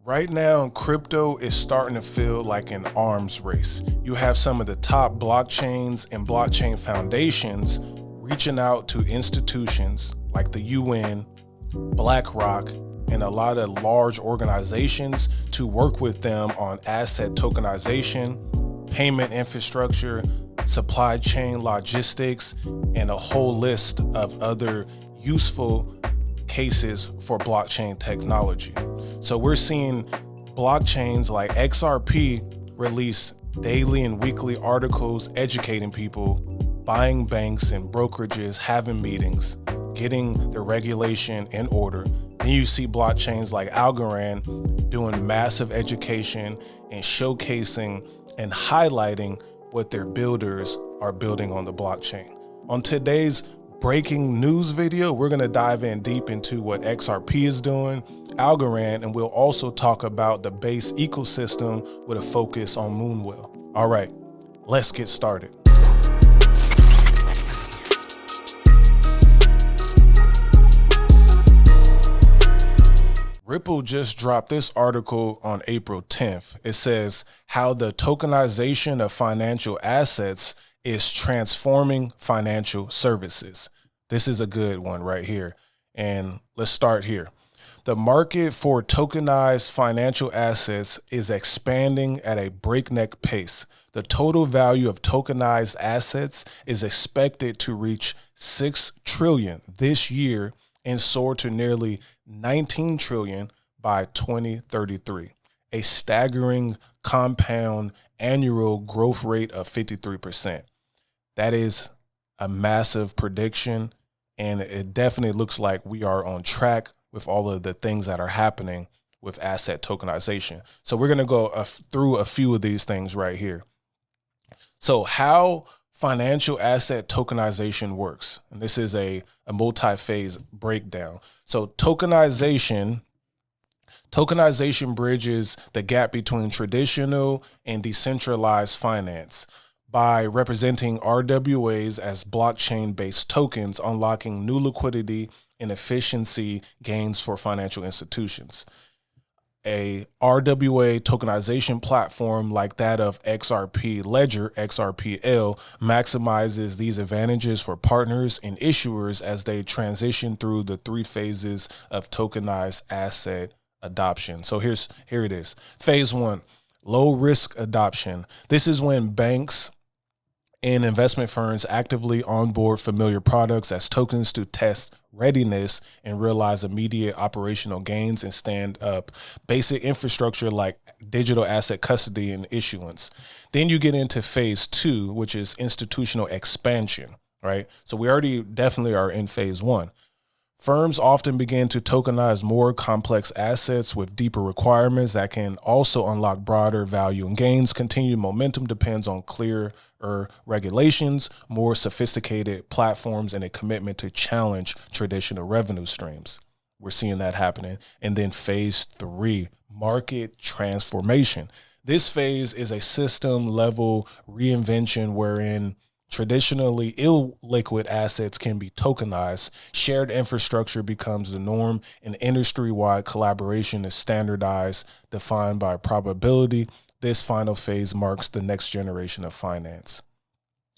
Right now, crypto is starting to feel like an arms race. You have some of the top blockchains and blockchain foundations reaching out to institutions like the UN, BlackRock, and a lot of large organizations to work with them on asset tokenization, payment infrastructure, supply chain logistics, and a whole list of other useful cases for blockchain technology. So we're seeing blockchains like XRP release daily and weekly articles educating people, buying banks and brokerages, having meetings, getting the regulation in order. Then you see blockchains like Algorand doing massive education and showcasing and highlighting what their builders are building on the blockchain. On today's breaking news video, we're going to dive in deep into what XRP is doing, Algorand, and we'll also talk about the base ecosystem with a focus on Moonwell. All right, let's get started. Ripple just dropped this article on April 10th. It says how the tokenization of financial assets is transforming financial services. This is a good one right here. And let's start here. The market for tokenized financial assets is expanding at a breakneck pace. The total value of tokenized assets is expected to reach $6 trillion this year and soar to nearly $19 trillion by 2033, a staggering compound annual growth rate of 53%. That is a massive prediction, and it definitely looks like we are on track with all of the things that are happening with asset tokenization. So we're going to go through a few of these things right here. So how financial asset tokenization works, and this is a multi-phase breakdown. So tokenization bridges the gap between traditional and decentralized finance by representing RWAs as blockchain-based tokens, unlocking new liquidity and efficiency gains for financial institutions. A RWA tokenization platform like that of XRP Ledger, XRPL, maximizes these advantages for partners and issuers as they transition through the three phases of tokenized asset adoption. So here it is. Phase one, low risk adoption. This is when banks and investment firms actively onboard familiar products as tokens to test readiness and realize immediate operational gains and stand up basic infrastructure like digital asset custody and issuance. Then you get into phase two, which is institutional expansion, right? So we already definitely are in phase one. Firms often begin to tokenize more complex assets with deeper requirements that can also unlock broader value and gains. Continued momentum depends on clearer regulations, more sophisticated platforms, and a commitment to challenge traditional revenue streams. We're seeing that happening. And then phase three, market transformation. This phase is a system level reinvention wherein traditionally illiquid assets can be tokenized, shared infrastructure becomes the norm, and industry-wide collaboration is standardized, defined by probability. This final phase marks the next generation of finance.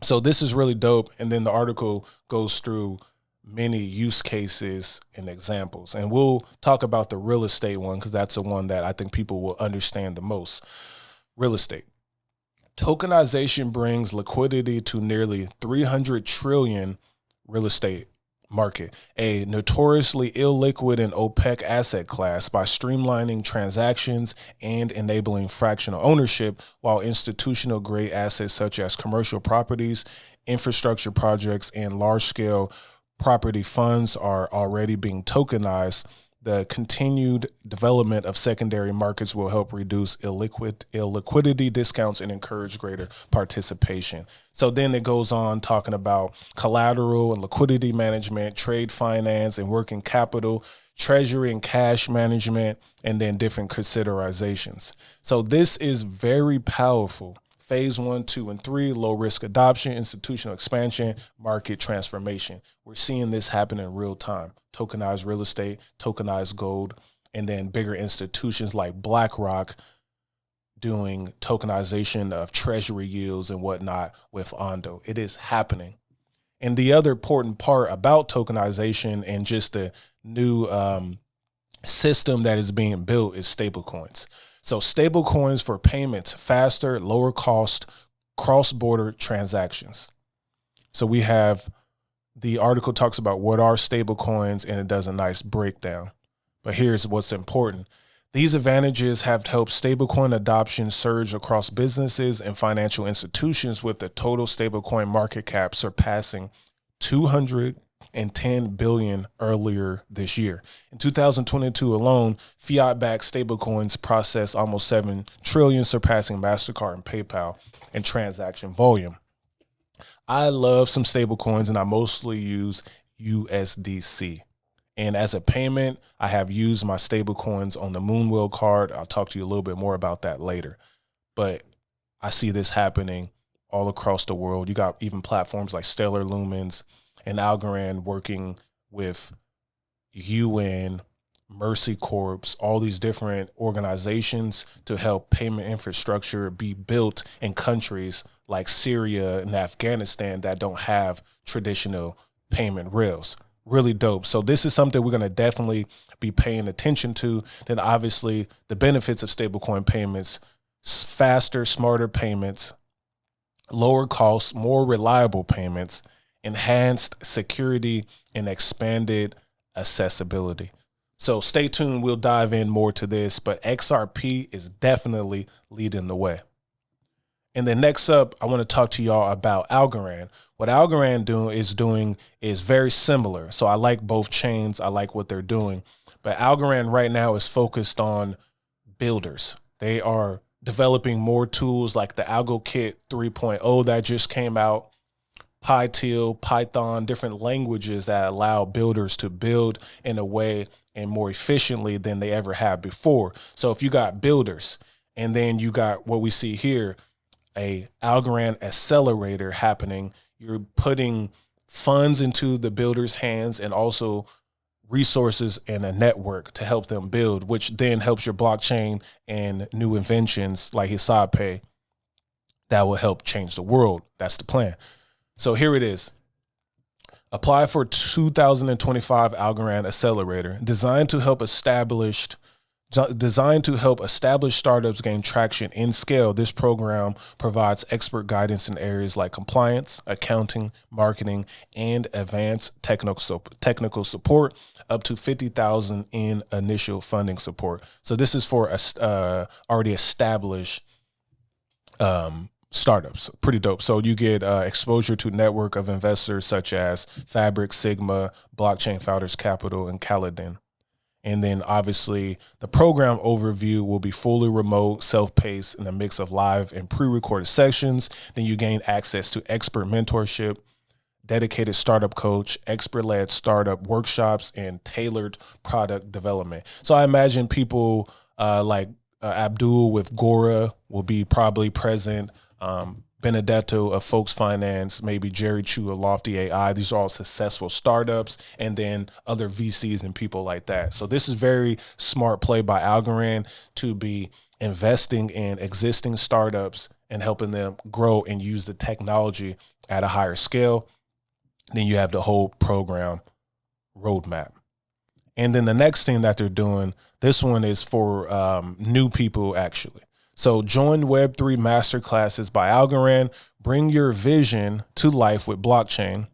So this is really dope. And then the article goes through many use cases and examples. And we'll talk about the real estate one because that's the one that I think people will understand the most. Real estate. Tokenization brings liquidity to nearly 300 trillion real estate market, a notoriously illiquid and opaque asset class, by streamlining transactions and enabling fractional ownership, while institutional grade assets such as commercial properties, infrastructure projects, and large-scale property funds are already being tokenized. The continued development of secondary markets will help reduce illiquidity discounts and encourage greater participation. So then it goes on talking about collateral and liquidity management, trade finance and working capital, treasury and cash management, and then different considerations. So this is very powerful. Phase 1, 2, and 3, low risk adoption, institutional expansion, market transformation. We're seeing this happen in real time. Tokenized real estate, tokenized gold, and then bigger institutions like BlackRock doing tokenization of treasury yields and whatnot with Ondo. It is happening. And the other important part about tokenization and just the new system that is being built is stablecoins. So stablecoins for payments, faster, lower cost, cross-border transactions. So we have the article talks about what are stablecoins, and it does a nice breakdown. But here's what's important. These advantages have helped stablecoin adoption surge across businesses and financial institutions, with the total stablecoin market cap surpassing 210 billion earlier this year. In 2022 alone, fiat-backed stablecoins processed almost 7 trillion, surpassing MasterCard and PayPal in transaction volume. I love some stablecoins, and I mostly use USDC. And as a payment, I have used my stablecoins on the Moonwell card. I'll talk to you a little bit more about that later. But I see this happening all across the world. You got even platforms like Stellar Lumens and Algorand working with UN, Mercy Corps, all these different organizations to help payment infrastructure be built in countries like Syria and Afghanistan that don't have traditional payment rails. Really dope. So this is something we're going to definitely be paying attention to. Then obviously the benefits of stablecoin payments: faster, smarter payments, lower costs, more reliable payments, enhanced security, and expanded accessibility. So stay tuned. We'll dive in more to this, but XRP is definitely leading the way. And then next up, I want to talk to y'all about Algorand. What Algorand is doing is very similar. So I like both chains. I like what they're doing. But Algorand right now is focused on builders. They are developing more tools like the AlgoKit 3.0 that just came out, PyTeal, Python, different languages that allow builders to build in a way and more efficiently than they ever have before. So if you got builders, and then you got what we see here, a Algorand Accelerator happening, you're putting funds into the builders' hands and also resources and a network to help them build, which then helps your blockchain and new inventions like HisaabPay that will help change the world. That's the plan. So here it is. Apply for 2025 Algorand Accelerator, designed to help established startups gain traction and scale. This program provides expert guidance in areas like compliance, accounting, marketing, and advanced technical support, up to $50,000 in initial funding support. So this is for already established startups. Pretty dope. So you get exposure to network of investors such as Fabric, Sigma, Blockchain Founders Capital, and Caledon. And then obviously the program overview will be fully remote, self-paced, and a mix of live and pre-recorded sessions. Then you gain access to expert mentorship, dedicated startup coach, expert-led startup workshops, and tailored product development. So I imagine people like Abdul with Gora will be probably present. Benedetto of Folks Finance, maybe Jerry Chu of Lofty AI. These are all successful startups, and then other VCs and people like that. So this is very smart play by Algorand to be investing in existing startups and helping them grow and use the technology at a higher scale. Then you have the whole program roadmap. And then the next thing that they're doing, this one is for new people actually. So join Web3 Masterclasses by Algorand. Bring your vision to life with blockchain.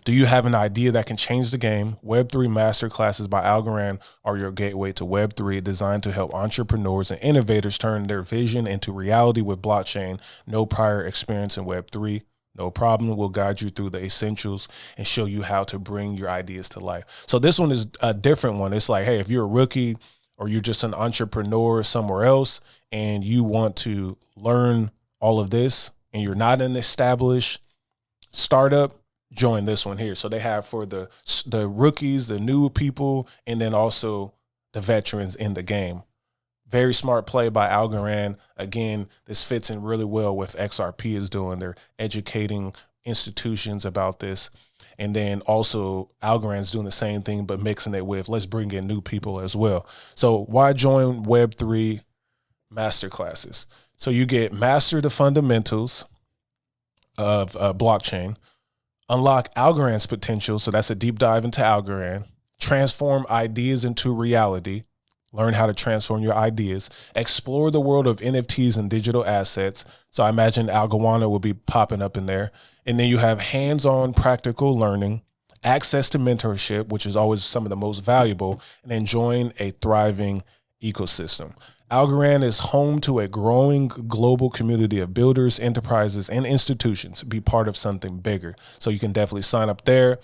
Do you have an idea that can change the game? Web3 Masterclasses by Algorand are your gateway to Web3, designed to help entrepreneurs and innovators turn their vision into reality with blockchain. No prior experience in Web3. No problem. We'll guide you through the essentials and show you how to bring your ideas to life. So this one is a different one. It's like, hey, if you're a rookie or you're just an entrepreneur somewhere else and you want to learn all of this and you're not an established startup, join this one here. So they have for the rookies, the new people, and then also the veterans in the game. Very smart play by Algorand. Again, this fits in really well with XRP is doing. They're educating institutions about this. And then also Algorand's doing the same thing, but mixing it with, let's bring in new people as well. So why join Web3 masterclasses? So you get master the fundamentals of blockchain, unlock Algorand's potential. So that's a deep dive into Algorand, transform ideas into reality, learn how to transform your ideas, explore the world of NFTs and digital assets. So I imagine Algorand will be popping up in there. And then you have hands-on practical learning, access to mentorship, which is always some of the most valuable, and then join a thriving ecosystem. Algorand is home to a growing global community of builders, enterprises, and institutions. Be part of something bigger. So you can definitely sign up there.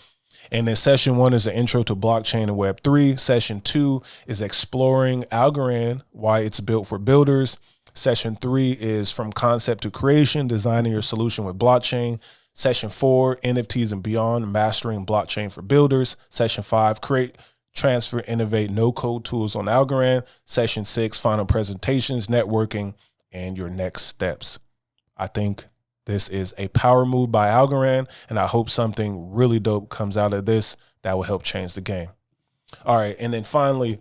And then session 1 is an intro to blockchain and Web3. Session 2 is exploring Algorand, why it's built for builders. Session 3 is from concept to creation, designing your solution with blockchain. Session 4, NFTs and beyond, mastering blockchain for builders. Session 5, create, transfer, innovate, no-code tools on Algorand. Session 6, final presentations, networking, and your next steps. I think this is a power move by Algorand, and I hope something really dope comes out of this that will help change the game. All right, and then finally,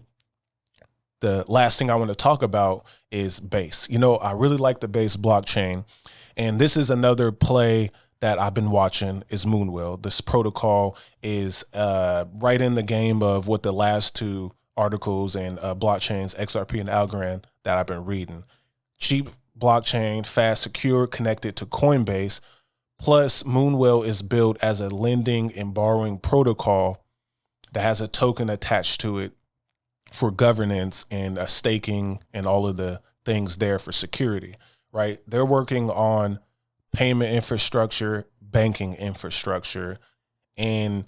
the last thing I want to talk about is Base. You know, I really like the Base blockchain, and this is another play that I've been watching is Moonwell. This protocol is right in the game of what the last 2 articles and blockchains, XRP and Algorand, that I've been reading. Cheap blockchain, fast, secure, connected to Coinbase. Plus, Moonwell is built as a lending and borrowing protocol that has a token attached to it for governance and staking and all of the things there for security, right? They're working on payment infrastructure, banking infrastructure, and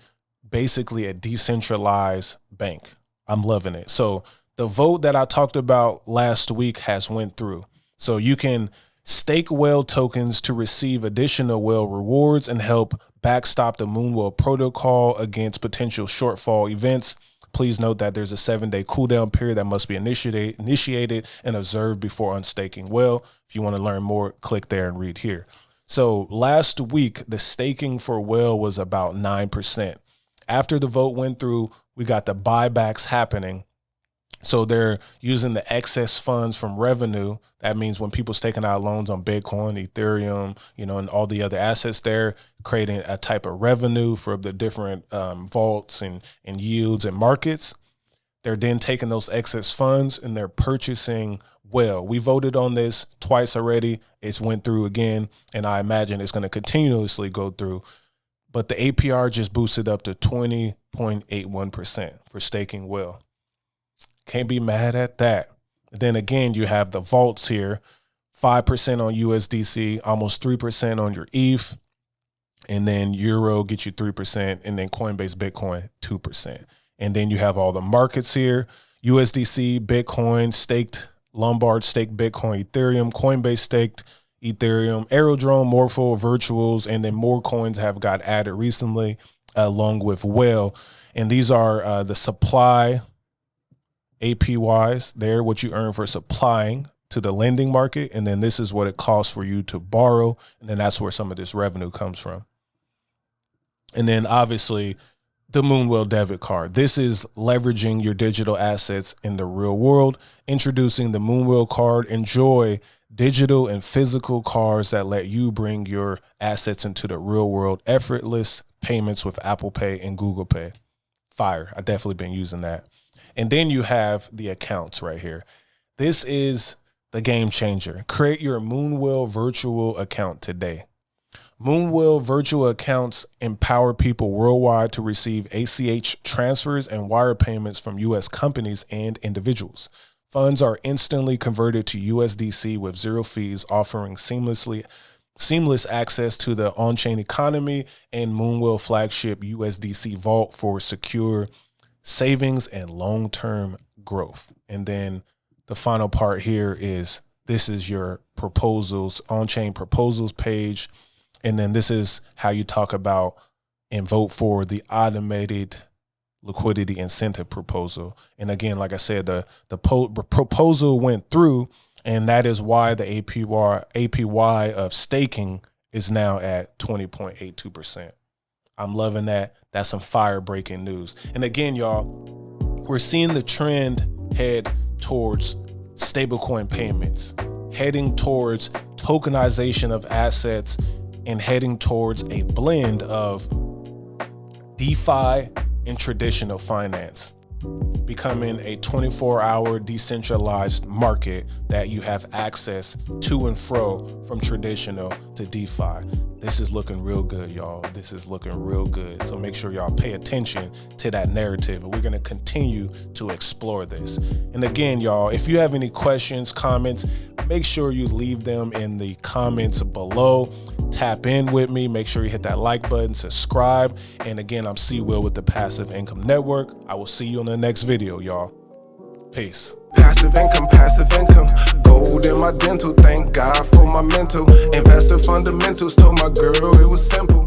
basically a decentralized bank. I'm loving it. So the vote that I talked about last week has went through. So you can stake Whale tokens to receive additional Whale rewards and help backstop the Moonwell protocol against potential shortfall events. Please note that there's a 7-day cooldown period that must be initiated and observed before unstaking Whale. If you want to learn more, click there and read here. So last week, the staking for Whale was about 9%. After the vote went through, we got the buybacks happening. So they're using the excess funds from revenue. That means when people's taking out loans on Bitcoin, Ethereum, you know, and all the other assets, they're creating a type of revenue for the different vaults and yields and markets. They're then taking those excess funds and they're purchasing Whale. We voted on this twice already. It's went through again, and I imagine it's going to continuously go through. But the APR just boosted up to 20.81% for staking Whale. Can't be mad at that. Then again, you have the vaults here, 5% on USDC, almost 3% on your ETH, and then Euro gets you 3%, and then Coinbase Bitcoin 2%. And then you have all the markets here, USDC, Bitcoin, staked Lombard, staked Bitcoin, Ethereum, Coinbase staked Ethereum, Aerodrome, Morpho, Virtuals, and then more coins have got added recently along with Whale. And these are the supply APYs there, what you earn for supplying to the lending market. And then this is what it costs for you to borrow. And then that's where some of this revenue comes from. And then obviously the Moonwell debit card. This is leveraging your digital assets in the real world. Introducing the Moonwell card. Enjoy digital and physical cards that let you bring your assets into the real world. Effortless payments with Apple Pay and Google Pay. Fire. I've definitely been using that. And then you have the accounts right here. This is the game changer. Create your Moonwell virtual account today. Moonwell virtual accounts empower people worldwide to receive ACH transfers and wire payments from U.S. companies and individuals. Funds are instantly converted to USDC with zero fees, offering seamless access to the on-chain economy and Moonwell flagship USDC vault for secure savings and long-term growth. And then the final part here is this is your proposals, on-chain proposals page. And then this is how you talk about and vote for the automated liquidity incentive proposal. And again, like I said, the proposal went through, and that is why the APY of staking is now at 20.82%. I'm loving that. That's some fire breaking news. And again, y'all, we're seeing the trend head towards stablecoin payments, heading towards tokenization of assets, and heading towards a blend of DeFi and traditional finance, becoming a 24-hour decentralized market that you have access to and fro from traditional to DeFi. This is looking real good, y'all. This is looking real good. So make sure y'all pay attention to that narrative, and we're going to continue to explore this. And again, y'all, if you have any questions, comments, make sure you leave them in the comments below. Tap in with me. Make sure you hit that like button, subscribe. And again, I'm C. Will with the Passive Income Network. I will see you on the next video, y'all. Peace. Passive income, gold in my dental, thank God for my mental. Investor fundamentals, told my girl it was simple.